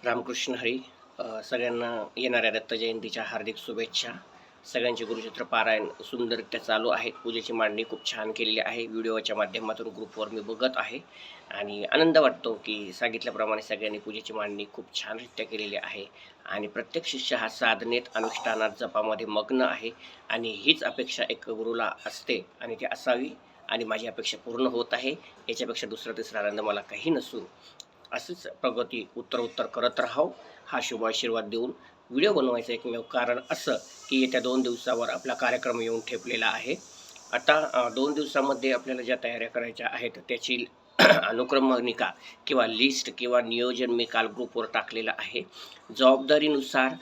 रामकृष्ण हरी. सगळ्यांना येणाऱ्या दत्त जयंतीच्या हार्दिक शुभेच्छा. सगळ्यांचे गुरुचित्र पारायण सुंदररित्या चालू आहे. पूजेची मांडणी खूप छान केलेली आहे. व्हिडिओच्या माध्यमातून ग्रुपवर मी बघत आहे आणि आनंद वाटतो की सांगितल्याप्रमाणे सगळ्यांनी पूजेची मांडणी खूप छानरित्या केलेली आहे आणि प्रत्येक शिष्य हा साधनेत अनुष्ठानात जपामध्ये मग्न आहे आणि हीच अपेक्षा एक गुरुला असते आणि ती असावी आणि माझी अपेक्षा पूर्ण होत आहे. याच्यापेक्षा दुसरा तिसरा आनंद मला काही नसून अशीच प्रगती उत्तर करत राहावं हा शुभ आशीर्वाद देऊन व्हिडिओ बनवायचं एकमेव कारण असं की येत्या 2 दिवसावर आपला कार्यक्रम येऊन ठेपलेला आहे. आता 2 दिवसामध्ये आपल्याला ज्या तयाऱ्या करायच्या आहेत त्याची अनुक्रमणिका किंवा लिस्ट किंवा नियोजन मी काल ग्रुपवर टाकलेलं आहे. जबाबदारीनुसार,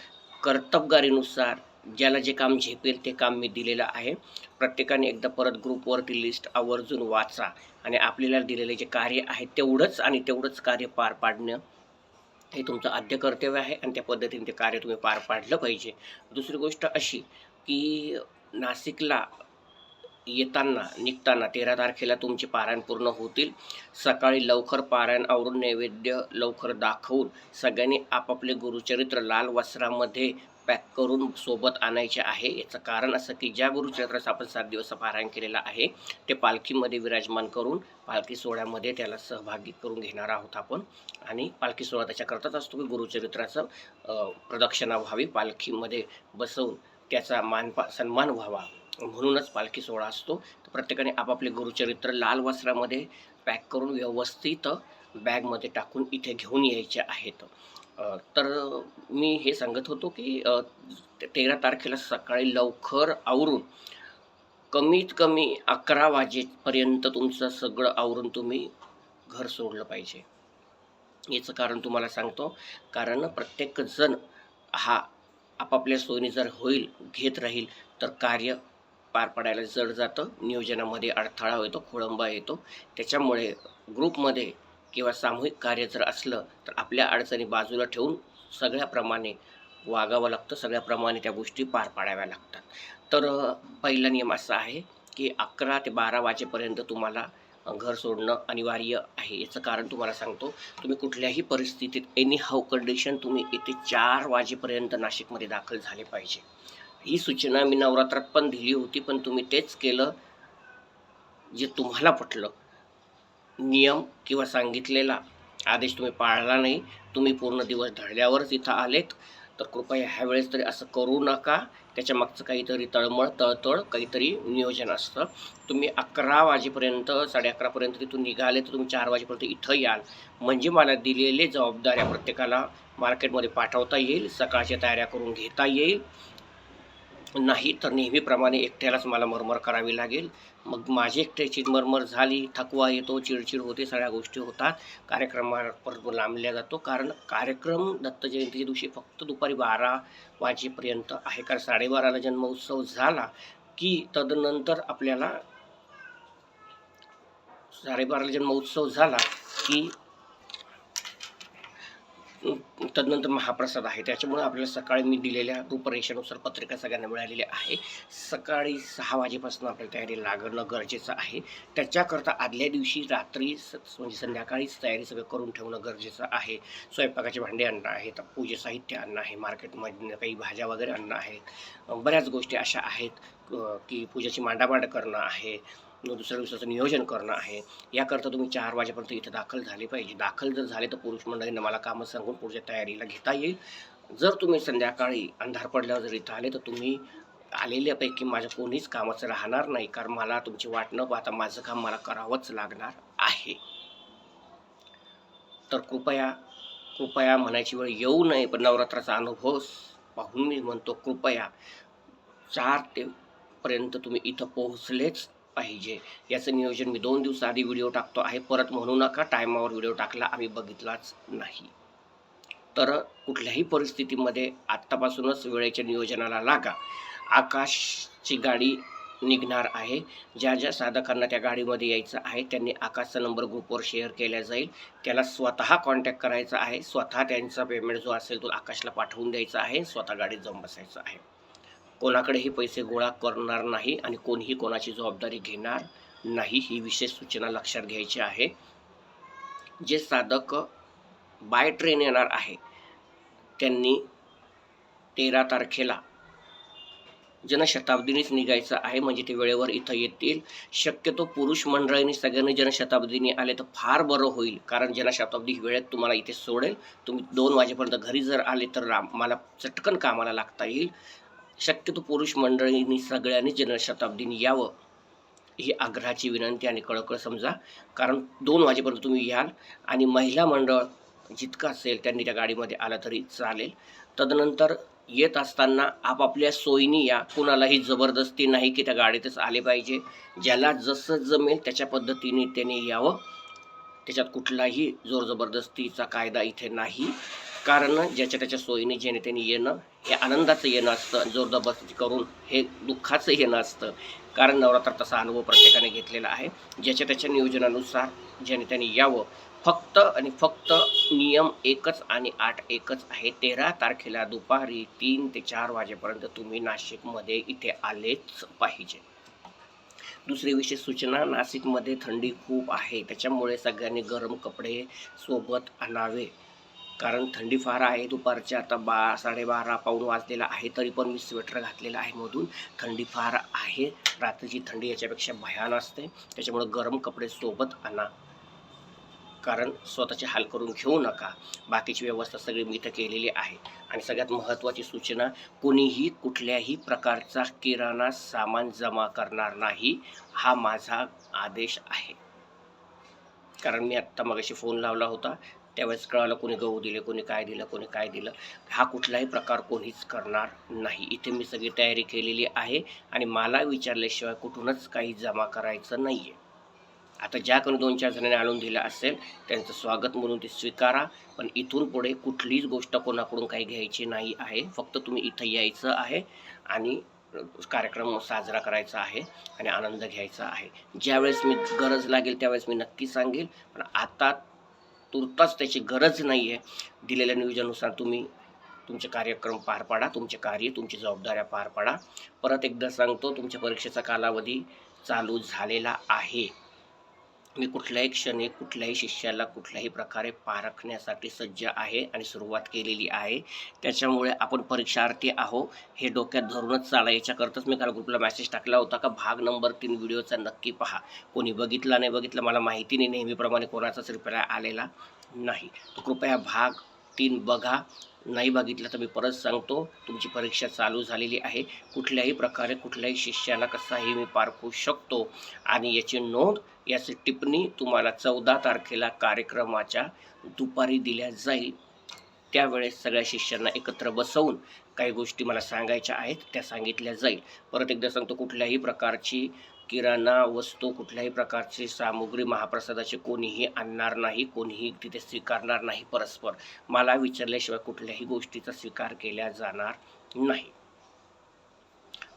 कर्तबगारीनुसार ज्याला जे काम झेपेल ते काम मी दिलेलं आहे. प्रत्येकाने एकदा परत ग्रुपवरती लिस्ट आवर्जून वाचा आणि आपल्याला दिलेले जे कार्य आहे तेवढंच आणि तेवढंच कार्य पार पाडणं हे तुमचं आद्य कर्तव्य आहे आणि त्या पद्धतीने ते कार्य तुम्ही पार पाडलं पाहिजे. दुसरी गोष्ट अशी की नाशिकला येताना निघताना 13 तारखेला तुमचे पारायण पूर्ण होतील. सकाळी लवकर पारायण आवरून नैवेद्य लवकर दाखवून सगळ्यांनी आपापले गुरुचरित्र लाल वस्त्रामध्ये पॅक करून सोबत आणायचे आहे. याचं कारण असं की ज्या गुरुचरित्राचं आपण 7 दिवस पारायण केलेलं आहे ते पालखीमध्ये विराजमान करून पालखी सोहळ्यामध्ये त्याला सहभागी करून घेणार आहोत आपण. आणि पालखी सोहळा त्याच्याकरताच असतो की गुरुचरित्राचं प्रदक्षिणा व्हावी, पालखीमध्ये बसवून त्याचा सन्मान व्हावा म्हणूनच पालखी सोहळा असतो. तर प्रत्येकाने आपापले गुरुचरित्र लाल वस्त्रामध्ये पॅक करून व्यवस्थित बॅगमध्ये टाकून इथे घेऊन यायचे आहेत. तर मी हे सांगत होतो की 13 तारखेला सकाळी लवकर आवरून कमीत कमी 11 वाजेपर्यंत तुमचं सगळं आवरून तुम्ही घर सोडलं पाहिजे. याचं कारण तुम्हाला सांगतो, कारण प्रत्येकजण हा आपापल्या सोयीने जर घेत राहील तर कार्य पार पाडायला जड जातं, नियोजनामध्ये अडथळा येतो, खोळंबा येतो. त्याच्यामुळे ग्रुपमध्ये किंवा सामूहिक कार्य जर असलं तर आपल्या अडचणी बाजूला ठेवून सगळ्याप्रमाणे वागावं लागतं, सगळ्याप्रमाणे त्या गोष्टी पार पाडाव्या लागतात. तर पहिला नियम असा आहे की 11 ते 12 वाजेपर्यंत तुम्हाला घर सोडणं अनिवार्य आहे. याचं कारण तुम्हाला सांगतो, तुम्ही कुठल्याही परिस्थितीत एनी हाऊ कंडिशन तुम्ही इथे 4 वाजेपर्यंत नाशिकमध्ये दाखल झाले पाहिजे. ही सूचना मी नवरात्रात पण दिली होती, पण तुम्ही तेच केलं जे तुम्हाला पटलं. नियम किंवा सांगितलेला आदेश तुम्ही पाळला नाही. तुम्ही पूर्ण दिवस ढळल्यावरच इथं आलेत. तर कृपया ह्या वेळेस तरी असं करू नका. त्याच्या मागचं काहीतरी तळतळ काहीतरी नियोजन असतं. तुम्ही 11 वाजेपर्यंत 11:30पर्यंत तिथून निघाले तर तुम्ही 4 वाजेपर्यंत इथं याल. म्हणजे मला दिलेले जबाबदाऱ्या प्रत्येकाला मार्केटमध्ये पाठवता येईल, सकाळच्या तयाऱ्या करून घेता येईल. नाही तर नेहमीप्रमाणे एकट्यालाच मला मरमर करावी लागेल. मग माझी एकट्याची मरमर झाली, थकवा येतो, चिडचिड होते, सगळ्या गोष्टी होतात. कार्यक्रमावर लांबल्या जातो. कारण कार्यक्रम दत्त जयंतीच्या दिवशी फक्त दुपारी 12 वाजेपर्यंत आहे. कारण 12:30ला जन्मोत्सव झाला की तदनंतर आपल्याला 12:30ला जन्मोत्सव झाला की तदनंतर महाप्रसाद आहे. त्याच्यामुळे आपल्याला सकाळी मी दिलेल्या रूपरेषेनुसार पत्रिका सगळ्यांना मिळालेली आहे. सकाळी 6 वाजेपासून आपल्याला तयारी लागणं गरजेचं आहे. त्याच्याकरता आदल्या दिवशी रात्री म्हणजे संध्याकाळीच तयारी सगळं करून ठेवणं गरजेचं आहे. स्वयंपाकाचे भांडे आणणं आहेत, पूजे साहित्य आणणं आहे, मार्केटमधनं काही भाज्या वगैरे आणणं आहेत. बऱ्याच गोष्टी अशा आहेत की पूजेची मांडामांड करणं आहे, दुसऱ्या दिवसाचं नियोजन करणं आहे. याकरता तुम्ही 4 वाजेपर्यंत इथे दाखल झाले पाहिजे. दाखल जर झाले तर पुरुष मंडळींना मला कामं सांगून पुढच्या तयारीला घेता येईल. जर तुम्ही संध्याकाळी अंधार पडल्यावर जर इथं आले तर तुम्ही आलेल्यापैकी माझ्या कोणीच कामाचं राहणार नाही, कारण मला तुमची वाट न पाहता माझं काम मला करावंच लागणार आहे. तर कृपया कृपया म्हणायची वेळ येऊ नये, पण नवरात्राचा अनुभव पाहून मी म्हणतो कृपया 4 ते पर्यंत तुम्ही इथं पोहोचलेच पाहिजे. याचं नियोजन मी 2 दिवस आधी व्हिडिओ टाकतो आहे. परत म्हणू नका टायमावर व्हिडिओ टाकला, आम्ही बघितलाच नाही. तर कुठल्याही परिस्थितीमध्ये आत्तापासूनच वेळेच्या नियोजनाला लागा. आकाशची गाडी निघणार आहे. ज्या ज्या साधकांना त्या गाडीमध्ये यायचं आहे त्यांनी आकाशचा नंबर ग्रुपवर शेअर केला जाईल. त्याला स्वतः कॉन्टॅक्ट करायचा आहे. स्वतः त्यांचा पेमेंट जो असेल तो आकाशला पाठवून द्यायचा आहे. स्वतः गाडीत जाऊन बसायचं आहे. कोणाकडेही पैसे गोळा करणार नाही आणि कोणीही कोणाची जबाबदारी घेणार नाही, ही विशेष सूचना लक्षात घ्यायची आहे. जे साधक बाय ट्रेन येणार आहे त्यांनी 13 तारखेला जनशताब्दीनेच निघायचं आहे, म्हणजे ते वेळेवर इथं येतील. शक्यतो पुरुष मंडळींनी सगळ्यांनी जनशताब्दीने आले तर फार बरं होईल, कारण जनशताब्दी वेळेत तुम्हाला इथे सोडेल. तुम्ही 2 वाजेपर्यंत घरी जर आले तर मला चटकन कामाला लागता येईल. शक्यतो पुरुष मंडळींनी सगळ्यांनी जनशताब्दीने यावं, ही आग्रहाची विनंती आणि कळकळ समजा. कारण 2 वाजेपर्यंत तुम्ही याल आणि महिला मंडळ जितकं असेल त्यांनी त्या गाडीमध्ये आला तरी चालेल. तदनंतर येत असताना आपापल्या सोयीने या, कुणालाही जबरदस्ती नाही की त्या गाडीतच आले पाहिजे. ज्याला जसं जमेल त्याच्या पद्धतीने त्याने यावं. त्याच्यात कुठलाही जोर जबरदस्तीचा कायदा इथे नाही. कारण ज्याच्या त्याच्या सोयीने ज्याने त्याने येणं हे आनंदाचं येणं असतं. जोर जबरदस्ती करून हे दुःखाचं येणं असतं. कारण नवरात्र तसा अनुभव प्रत्येकाने घेतलेला आहे. ज्याच्या त्याच्या नियोजनानुसार ज्याने त्याने यावं. फक्त आणि फक्त नियम एकच आणि अट एकच आहे. 13 तारखेला दुपारी 3 ते 4 वाजेपर्यंत तुम्ही नाशिकमध्ये इथे आलेच पाहिजे. दुसरी विशेष सूचना, नाशिकमध्ये थंडी खूप आहे, त्याच्यामुळे सगळ्यांनी गरम कपडे सोबत आणावे. कारण थंडी फार आहे. दुपारच्या आता 12:30 पाऊण वाजलेला आहे, तरी पण मी स्वेटर घातलेला आहे मधून. थंडी फार आहे. रात्रीची थंडी याच्यापेक्षा भयान असते. त्याच्यामुळे गरम कपडे सोबत आणा. कारण स्वतःचे हाल करून घेऊ नका. बाकीची व्यवस्था सगळी मी इथं केलेली आहे. आणि सगळ्यात महत्त्वाची सूचना, कोणीही कुठल्याही प्रकारचा किराणा सामान जमा करणार नाही, हा माझा आदेश आहे. कारण मी आत्ता मगाशी फोन लावला होता, त्यावेळेस कळालं कोणी गहू दिले, कोणी काय दिलं, कोणी काय दिलं. हा कुठलाही प्रकार कोणीच करणार नाही. इथे मी सगळी तयारी केलेली आहे आणि मला विचारल्याशिवाय कुठूनच काही जमा करायचं नाही आहे. आता ज्या कोणी 2-4 जणांनी आणून दिलं असेल त्यांचं स्वागत म्हणून ते स्वीकारा, पण इथून पुढे कुठलीच गोष्ट कोणाकडून काही घ्यायची नाही आहे. फक्त तुम्ही इथं यायचं आहे आणि कार्यक्रम साजरा करायचा आहे आणि आनंद घ्यायचा आहे. ज्यावेळेस मी गरज लागेल त्यावेळेस मी नक्की सांगेल, पण आता तुर्तास त्याची गरज नाही आहे. दिलेल्या नियोजनानुसार तुम्ही तुमचे कार्यक्रम पार पाडा, तुमचे कार्य, तुमची जबाबदाऱ्या पार पाडा. परत एकदा सांगतो, तुमच्या परीक्षेचा कालावधी चालू झालेला आहे. मी कुठल्याही क्षणी कुठल्याही शिष्याला कुठल्याही प्रकारे पारखण्यासाठी सज्ज आहे आणि सुरुवात केलेली आहे. त्याच्यामुळे आपण परीक्षार्थी आहो हे डोक्यात धरूनच चाला. याच्याकरताच मी काल ग्रुपला मेसेज टाकला होता का भाग नंबर 3 व्हिडिओचा नक्की पहा. कोणी बघितला नाही बघितला मला माहिती नाही, नेहमीप्रमाणे कोणाचाच रिप्लाय आलेला नाही. तर कृपया भाग 3 बघा. नाही बघितलं तर मी परत सांगतो, तुमची परीक्षा चालू झालेली आहे. कुठल्याही प्रकारे कुठल्याही शिष्याला कसाही मी पारखू शकतो आणि याची नोंद, याची टिप्पणी तुम्हाला 14 तारखेला कार्यक्रमाच्या दुपारी दिल्या जाईल. त्यावेळेस सगळ्या शिष्यांना एकत्र बसवून काही गोष्टी मला सांगायच्या आहेत त्या सांगितल्या जाईल. परत एकदा सांगतो, कुठल्याही प्रकारची किराणा वस्तू, कुठल्याही प्रकारची सामुग्री महाप्रसादाची कोणीही आणणार नाही, कोणीही तिथे स्वीकारणार नाही. परस्पर मला विचारल्याशिवाय कुठल्याही गोष्टीचा स्वीकार केला जाणार नाही.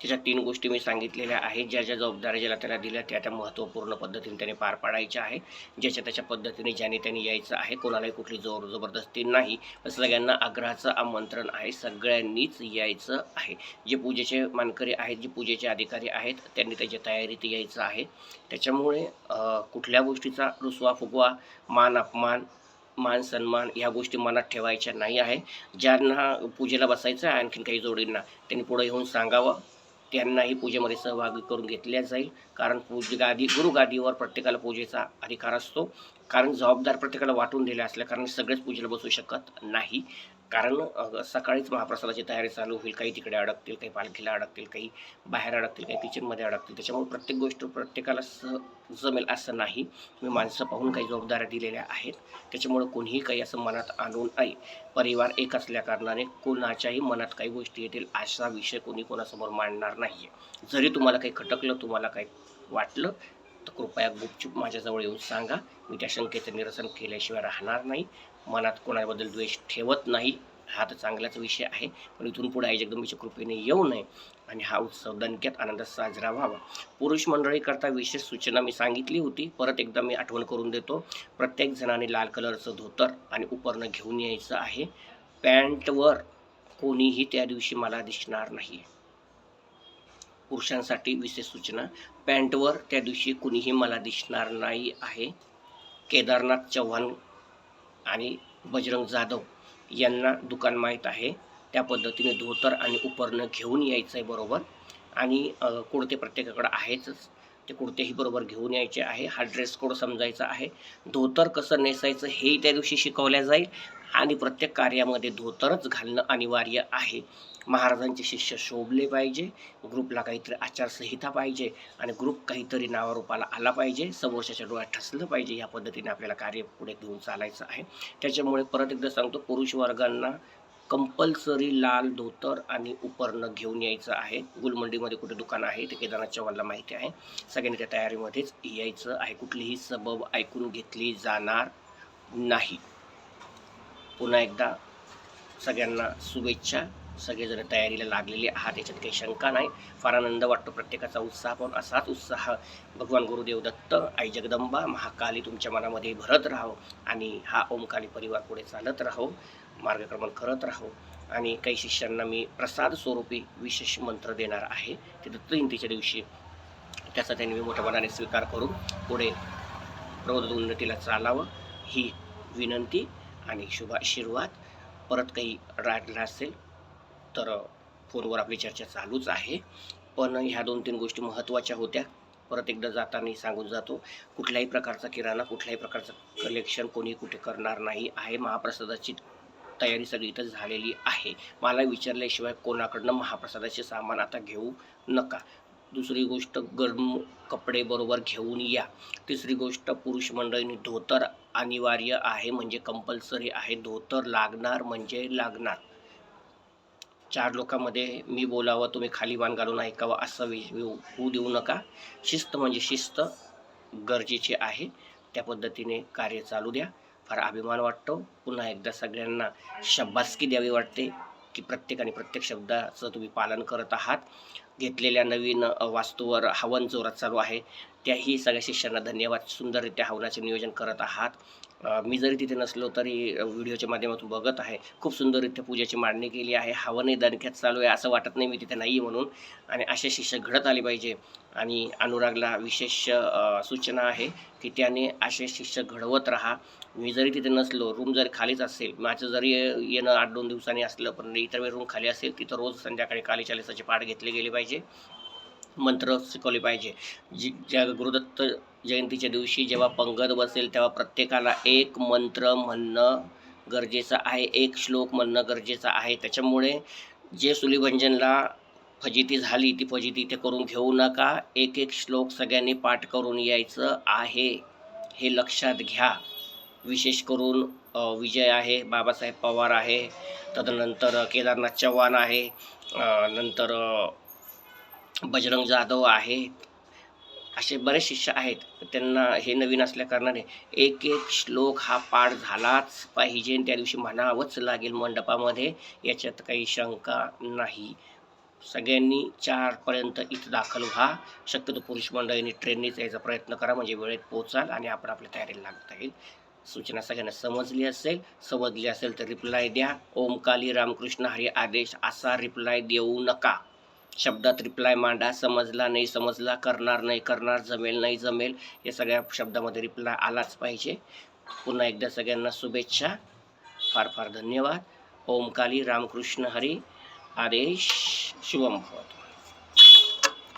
त्याच्या 3 गोष्टी मी सांगितलेल्या आहेत. ज्या ज्या जबाबदाऱ्या ज्याला त्याला दिल्या त्या त्या महत्त्वपूर्ण पद्धतीने त्याने पार पाडायच्या आहे. ज्याच्या त्याच्या पद्धतीने ज्याने त्याने यायचं आहे. कोणालाही कुठली जोर जबरदस्ती नाही. सगळ्यांना आग्रहाचं आमंत्रण आहे, सगळ्यांनीच यायचं आहे. जे पूजेचे मानकरी आहेत, जे पूजेचे अधिकारी आहेत, त्यांनी त्याच्या तयारीत यायचं आहे. त्याच्यामुळे कुठल्या गोष्टीचा रुसवा फुगवा, मान अपमान, मान सन्मान ह्या गोष्टी मनात ठेवायच्या नाही आहे. ज्यांना पूजेला बसायचं आहे आणखीन काही जोडींना, त्यांनी पुढे येऊन सांगावं. त्यांनाही पूजेमध्ये सहभागी करून घेतल्या जाईल. कारण गुरुगादीवर प्रत्येकाला पूजेचा अधिकार असतो. कारण जबाबदार प्रत्येकाला वाटून दिल्या असल्या कारण सगळेच पूजेला बसू शकत नाही. कारण सकाळीच महाप्रसादाची तयारी चालू होईल. काही तिकडे अडकतील, काही पालखीला अडकतील, काही बाहेर अडकतील, काही किचनमध्ये अडकतील. त्याच्यामुळे प्रत्येक गोष्ट प्रत्येकाला जमेल असं नाही. मी माणसं पाहून काही जबाबदाऱ्या दिलेल्या आहेत. त्याच्यामुळे कोणीही काही असं मनात आणून नाही. परिवार एक असल्या कारणाने कोणाच्याही मनात काही गोष्टी येतील असा विषय कोणी कोणासमोर मांडणार नाही आहे. जरी तुम्हाला काही खटकलं, तुम्हाला काही वाटलं तर कृपया गुपचूप माझ्याजवळ येऊन सांगा. मी त्या शंकेचं निरसन केल्याशिवाय राहणार नाही. मनात कोणाबद्दल द्वेष ठेवत नाही. हा तर चांगलाच विषय आहे, पण इथून पुढे आई जगदंबेच्या कृपेने येऊ नये आणि हा उत्सव दणक्यात आनंदात साजरा व्हावा. पुरुष मंडळीकरता विशेष सूचना मी सांगितली होती, परत एकदा मी आठवण करून देतो. प्रत्येक जणाने लाल कलरचं धोतर आणि उपरणं घेऊन यायचं आहे. पॅन्टवर कोणीही त्या दिवशी मला दिसणार नाही. पुरुषांसाठी विशेष सूचना, पॅन्टवर त्या दिवशी कुणीही मला दिसणार नाही आहे. केदारनाथ चव्हाण आणि बजरंग जाधव यांना दुकान माहीत आहे, त्या पद्धतीने धोतर आणि उपरणं घेऊन यायचं आहे बरोबर. आणि कुर्ते प्रत्येकाकडे आहेतच, ते कुर्तेही बरोबर घेऊन यायचे आहे. हा ड्रेस कोड समजायचा आहे. धोतर कसं नेसायचं हेही त्या दिवशी शिकवल्या जाईल आणि प्रत्येक कार्यामध्ये धोतरच घालणं अनिवार्य आहे. महाराजांचे शिष्य शोभले पाहिजे, ग्रुपला काहीतरी आचारसंहिता पाहिजे आणि ग्रुप काहीतरी नावारूपाला आला पाहिजे, समोरच्याच्या डोळ्यात ठसलं पाहिजे. या पद्धतीने आपल्याला कार्य पुढे घेऊन चालायचं आहे. त्याच्यामुळे परत एकदा सांगतो, पुरुष वर्गांना कंपल्सरी लाल धोतर आणि उपरणं घेऊन यायचं आहे. गुलमंडीमध्ये कुठे दुकान आहे ते केदारनाथ चव्हाणला माहिती आहे. सगळ्यांनी त्या तयारीमध्येच यायचं आहे. कुठलीही सबब ऐकून घेतली जाणार नाही. पुन्हा एकदा सगळ्यांना शुभेच्छा. सगळेजण तयारीला लागलेले आहात, याच्यात काही शंका नाही. फार आनंद वाटतो, प्रत्येकाचा उत्साह, पण असाच उत्साह भगवान गुरुदेव दत्त, आई जगदंबा, महाकाली तुमच्या मनामध्ये भरत राहो आणि हा ओमकाली परिवार पुढे चालत राहो, मार्गक्रमण करत राहो. आणि काही शिष्यांना मी प्रसाद स्वरूपी विशेष मंत्र देणार आहे ते दत्त जयंतीच्या दिवशी. त्याचा त्यांनी मोठ्या मनाने स्वीकार करून पुढे प्रबोध उन्नतीला चालावं ही विनंती आणि शुभ आशीर्वाद. परत काही राहिलं असेल तर फोनवर आपली चर्चा चालूच आहे, पण ह्या 2-3 गोष्टी महत्त्वाच्या होत्या. परत एकदा जाताना सांगून जातो, कुठल्याही प्रकारचा किराणा, कुठल्याही प्रकारचं कलेक्शन कोणी कुठे करणार नाही आहे. महाप्रसादाची तयारी सगळी इथं झालेली आहे. मला विचारल्याशिवाय कोणाकडनं महाप्रसादाचे सामान आता घेऊ नका. दुसरी गोष्ट, गरम कपडे बरोबर घेऊन या. तिसरी गोष्ट, पुरुष मंडळींनी धोतर अनिवार्य आहे, म्हणजे कंपल्सरी आहे. धोतर लागणार म्हणजे लागणार. 4 लोकांमध्ये मी बोलावं, तुम्ही खाली मान घालून ऐकावं असं होऊ देऊ नका. शिस्त म्हणजे शिस्त गरजेची आहे. त्या पद्धतीने कार्य चालू द्या. फार अभिमान वाटतो. पुन्हा एकदा सगळ्यांना शाबासकी द्यावी वाटते की प्रत्येकाने प्रत्येक शब्दाचं तुम्ही पालन करत आहात. घेतलेल्या नवीन वास्तूवर हवन जोरात चालू आहे, त्याही सगळ्या शिष्यांना धन्यवाद. सुंदररित्या हवनाचे नियोजन करत आहात. मी जरी तिथे नसलो तरी व्हिडिओच्या माध्यमातून बघत आहे, खूप सुंदररित्या पूजेची मांडणी केली आहे. हवनही दणक्यात चालू आहे, असं वाटत नाही मी तिथे नाही म्हणून. आणि असे शिष्य घडत आले पाहिजे. आणि अनुरागला विशेष सूचना आहे की त्याने असे शिष्य घडवत राहा. मी जरी तिथे नसलो, रूम जरी खालीच असेल, माझं जरी येणं 8-2 दिवसांनी असलं, पण इतर वेळी रूम खाली असेल, तिथं रोज संध्याकाळी काली चालीसाचे पाठ घेतले गेले पाहिजे, मंत्र शिकवले पाहिजे. ज्या गुरुदत्त जयंतीच्या दिवशी जेव्हा पंगत बसेल तेव्हा प्रत्येकाला एक मंत्र म्हणणं गरजेचं आहे, एक श्लोक म्हणणं गरजेचं आहे. त्याच्यामुळे जे सुलीभंजनला फजिती झाली ती फजिती ते करून घेऊ नका. एक एक श्लोक सगळ्यांनी पाठ करून यायचं आहे, हे लक्षात घ्या. विशेष करून विजय आहे, बाबासाहेब पवार आहे, तदनंतर केदारनाथ चव्हाण आहे, नंतर बजरंग जाधव आहे, असे बरेच शिष्य आहेत. त्यांना हे नवीन असल्या कारणाने एक एक श्लोक हा पाठ झालाच पाहिजे, त्या दिवशी म्हणावंच लागेल मंडपामध्ये, याच्यात काही शंका नाही. सगळ्यांनी 4पर्यंत इथं दाखल व्हा. शक्यतो पुरुष मंडळींनी ट्रेननीच यायचा प्रयत्न करा, म्हणजे वेळेत पोचाल आणि आपण आपल्या तयारीला लागता येईल. सूचना सगळ्यांना समजली असेल तर रिप्लाय द्या. ओमकाली रामकृष्ण हरी आदेश असा रिप्लाय देऊ नका. शब्दात रिप्लाय मांडा. समजला नाही समजला, करणार नाही करणार, जमेल नाही जमेल, या सगळ्या शब्दामध्ये रिप्लाय आलाच पाहिजे. पुन्हा एकदा सगळ्यांना शुभेच्छा. फार फार धन्यवाद. ओमकाली रामकृष्ण हरी आदेश. शुभम भवतु.